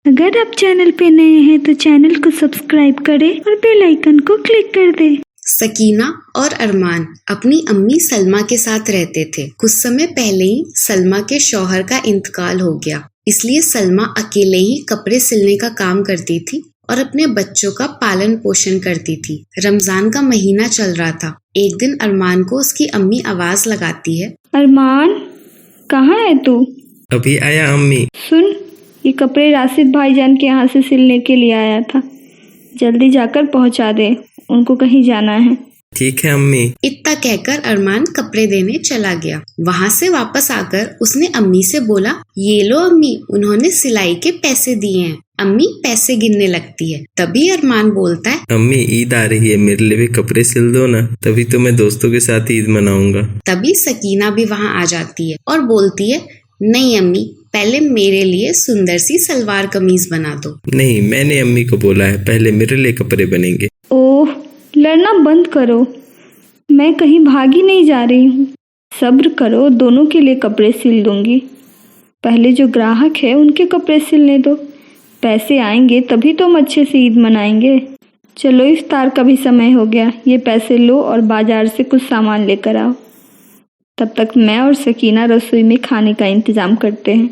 अगर आप चैनल पे नए हैं तो चैनल को सब्सक्राइब करें और बेल आइकन को क्लिक कर दें। सकीना और अरमान अपनी अम्मी सलमा के साथ रहते थे। कुछ समय पहले ही सलमा के शौहर का इंतकाल हो गया, इसलिए सलमा अकेले ही कपड़े सिलने का काम करती थी और अपने बच्चों का पालन पोषण करती थी। रमजान का महीना चल रहा था। एक दिन अरमान को उसकी अम्मी आवाज लगाती है, अरमान, कहाँ है तू? अभी आया अम्मी। सुन, ये कपड़े राशिद भाईजान के यहाँ से सिलने के लिए आया था, जल्दी जाकर पहुँचा दे, उनको कहीं जाना है। ठीक है अम्मी। इतना कहकर अरमान कपड़े देने चला गया। वहाँ से वापस आकर उसने अम्मी से बोला, ये लो अम्मी, उन्होंने सिलाई के पैसे दिए हैं। अम्मी पैसे गिनने लगती है। तभी अरमान बोलता है, अम्मी ईद आ रही है, मेरे लिए भी कपड़े सिल दो ना, तभी तो मैं दोस्तों के साथ ईद मनाऊंगा। तभी सकीना भी वहाँ आ जाती है और बोलती है, नहीं अम्मी, पहले मेरे लिए सुंदर सी सलवार कमीज बना दो। नहीं, मैंने अम्मी को बोला है पहले मेरे लिए कपड़े बनेंगे। ओह, लड़ना बंद करो, मैं कहीं भागी नहीं जा रही हूँ। सब्र करो, दोनों के लिए कपड़े सिल दूंगी। पहले जो ग्राहक है उनके कपड़े सिलने दो, पैसे आएंगे तभी तो हम अच्छे से ईद मनाएंगे। चलो, इफ्तार का भी समय हो गया, ये पैसे लो और बाजार से कुछ सामान लेकर आओ। तब तक मैं और सकीना रसोई में खाने का इंतजाम करते हैं।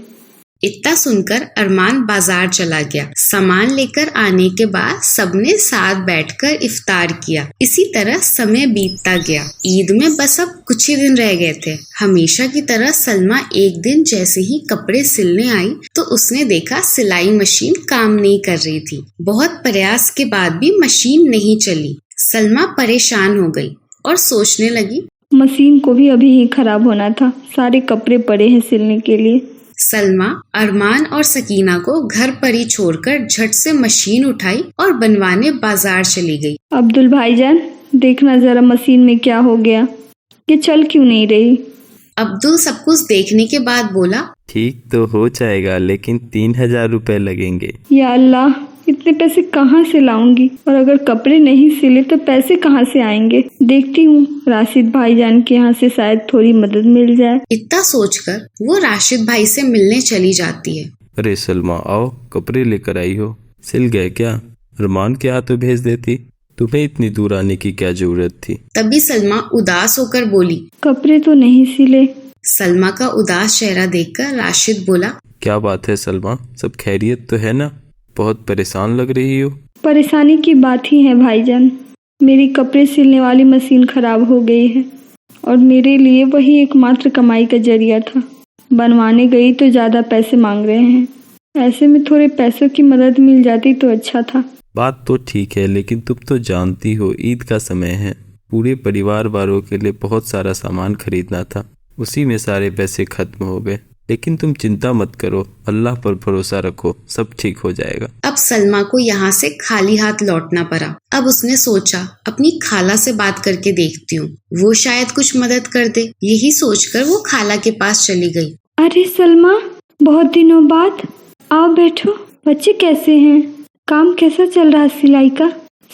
इतना सुनकर अरमान बाजार चला गया। सामान लेकर आने के बाद सबने साथ बैठकर इफ्तार किया। इसी तरह समय बीतता गया। ईद में बस अब कुछ ही दिन रह गए थे। हमेशा की तरह सलमा एक दिन जैसे ही कपड़े सिलने आई तो उसने देखा सिलाई मशीन काम नहीं कर रही थी। बहुत प्रयास के बाद भी मशीन नहीं चली। सलमा परेशान हो गई और सोचने लगी, मशीन को भी अभी ही खराब होना था, सारे कपड़े पड़े हैं सिलने के लिए। सलमा अरमान और सकीना को घर पर ही छोड़कर झट से मशीन उठाई और बनवाने बाजार चली गई। अब्दुल भाईजान, देखना जरा मशीन में क्या हो गया, ये चल क्यों नहीं रही? अब्दुल सब कुछ देखने के बाद बोला, ठीक तो हो जाएगा, लेकिन 3000 रुपए लगेंगे। या अल्लाह, इतने पैसे कहाँ से लाऊंगी? और अगर कपड़े नहीं सिले तो पैसे कहाँ से आएंगे? देखती हूँ, राशिद भाईजान के यहाँ से शायद थोड़ी मदद मिल जाए। इतना सोचकर वो राशिद भाई से मिलने चली जाती है। अरे सलमा, आओ, कपड़े लेकर आई हो, सिल गए क्या? अरमान के हाथों भेज देती, तुम्हें इतनी दूर आने की क्या जरूरत थी? तभी सलमा उदास होकर बोली, कपड़े तो नहीं सिले। सलमा का उदास चेहरा देखकर राशिद बोला, क्या बात है सलमा, सब खैरियत तो है ना? बहुत परेशान लग रही हो। परेशानी की बात ही है भाईजान, मेरी कपड़े सिलने वाली मशीन खराब हो गई है और मेरे लिए वही एकमात्र कमाई का जरिया था। बनवाने गई तो ज़्यादा पैसे मांग रहे हैं, ऐसे में थोड़े पैसों की मदद मिल जाती तो अच्छा था। बात तो ठीक है, लेकिन तुम तो जानती हो ईद का समय है, पूरे परिवार वालों के लिए बहुत सारा सामान खरीदना था, उसी में सारे पैसे खत्म हो गए। लेकिन तुम चिंता मत करो, अल्लाह पर भरोसा रखो, सब ठीक हो जाएगा। अब सलमा को यहाँ से खाली हाथ लौटना पड़ा। अब उसने सोचा, अपनी खाला से बात करके देखती हूँ, वो शायद कुछ मदद कर दे। यही सोचकर वो खाला के पास चली गई। अरे सलमा, बहुत दिनों बाद, आओ बैठो। बच्चे कैसे हैं? काम कैसा चल रहा है सिलाई का?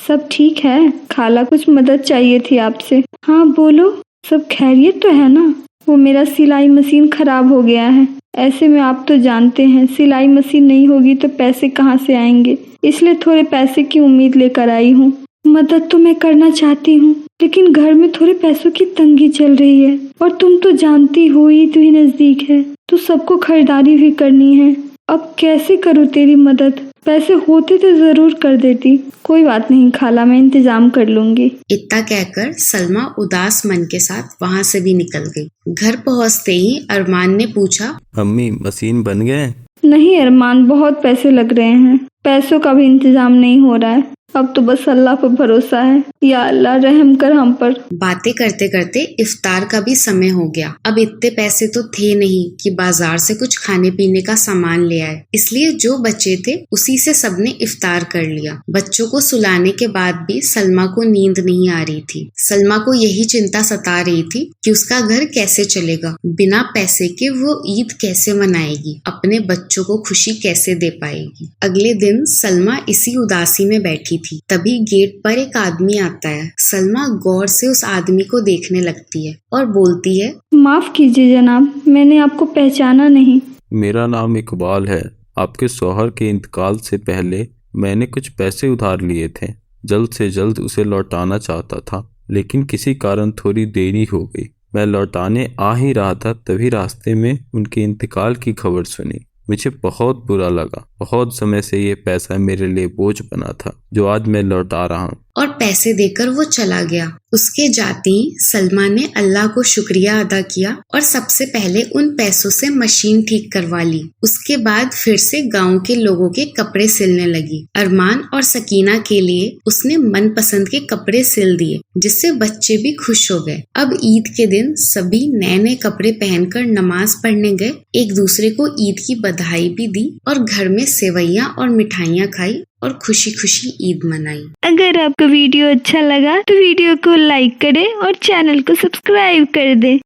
सब ठीक है? खाला, कुछ मदद चाहिए थी आपसे। हाँ बोलो, सब खैरियत तो है ना? वो मेरा सिलाई मशीन खराब हो गया है, ऐसे में आप तो जानते हैं सिलाई मशीन नहीं होगी तो पैसे कहाँ से आएंगे, इसलिए थोड़े पैसे की उम्मीद लेकर आई हूँ। मदद तो मैं करना चाहती हूँ, लेकिन घर में थोड़े पैसों की तंगी चल रही है और तुम तो जानती हो ईद भी नजदीक है तो सबको खरीदारी भी करनी है। अब कैसे करूँ तेरी मदद? पैसे होते तो जरूर कर देती। कोई बात नहीं खाला, मैं इंतजाम कर लूंगी। इतना कहकर सलमा उदास मन के साथ वहाँ से भी निकल गई। घर पहुँचते ही अरमान ने पूछा, अम्मी, मशीन बन गए? नहीं अरमान, बहुत पैसे लग रहे हैं, पैसों का भी इंतजाम नहीं हो रहा है। अब तो बस अल्लाह पर भरोसा है, या अल्लाह रहम कर हम पर। बातें करते करते इफ्तार का भी समय हो गया। अब इतने पैसे तो थे नहीं कि बाजार से कुछ खाने पीने का सामान ले आए, इसलिए जो बचे थे उसी से सबने इफ्तार कर लिया। बच्चों को सुलाने के बाद भी सलमा को नींद नहीं आ रही थी। सलमा को यही चिंता सता रही थी कि उसका घर कैसे चलेगा, बिना पैसे के वो ईद कैसे मनाएगी, अपने बच्चों को खुशी कैसे दे पाएगी। अगले दिन सलमा इसी उदासी में बैठी थी। तभी गेट पर एक आदमी आता है। सलमा गौर से उस आदमी को देखने लगती है और बोलती है, माफ कीजिए जनाब, मैंने आपको पहचाना नहीं। मेरा नाम इकबाल है, आपके शौहर के इंतकाल से पहले मैंने कुछ पैसे उधार लिए थे। जल्द से जल्द उसे लौटाना चाहता था, लेकिन किसी कारण थोड़ी देरी हो गई। मैं लौटाने आ ही रहा था, तभी रास्ते में उनके इंतकाल की खबर सुनी। मुझे बहुत बुरा लगा। बहुत समय से ये पैसा मेरे लिए बोझ बना था, जो आज मैं लौटा रहा हूँ। और पैसे देकर वो चला गया। उसके जाते ही सलमा ने अल्लाह को शुक्रिया अदा किया और सबसे पहले उन पैसों से मशीन ठीक करवा ली। उसके बाद फिर से गांव के लोगों के कपड़े सिलने लगी। अरमान और सकीना के लिए उसने मनपसंद के कपड़े सिल दिए, जिससे बच्चे भी खुश हो गए। अब ईद के दिन सभी नए नए कपड़े पहनकर नमाज पढ़ने गए, एक दूसरे को ईद की बधाई भी दी और घर में सेवैयां और मिठाइयाँ खाई और खुशी खुशी ईद मनाई। अगर आपको वीडियो अच्छा लगा तो वीडियो को लाइक करें और चैनल को सब्सक्राइब कर दें।